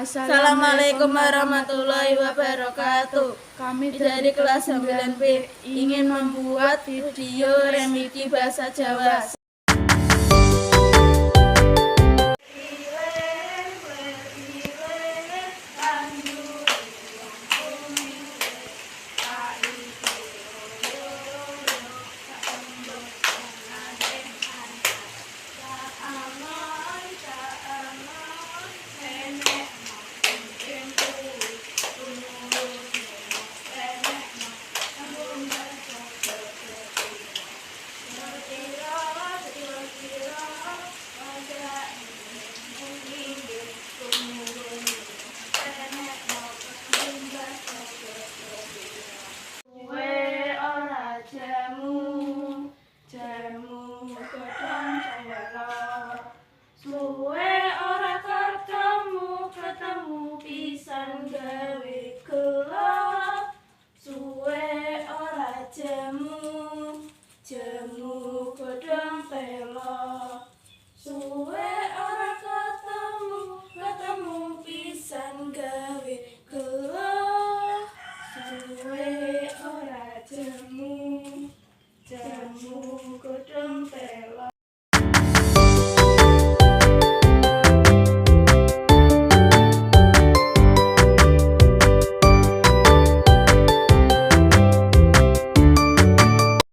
Assalamualaikum warahmatullahi wabarakatuh. Kami dari kelas 9B ingin membuat video remedi bahasa Jawa. Suwe ora ketemu pisan gawe gelo. Suwe ora jemu godhong telo. Suwe ora ketemu pisan gawe gelo. Suwe ora jemu godhong telo.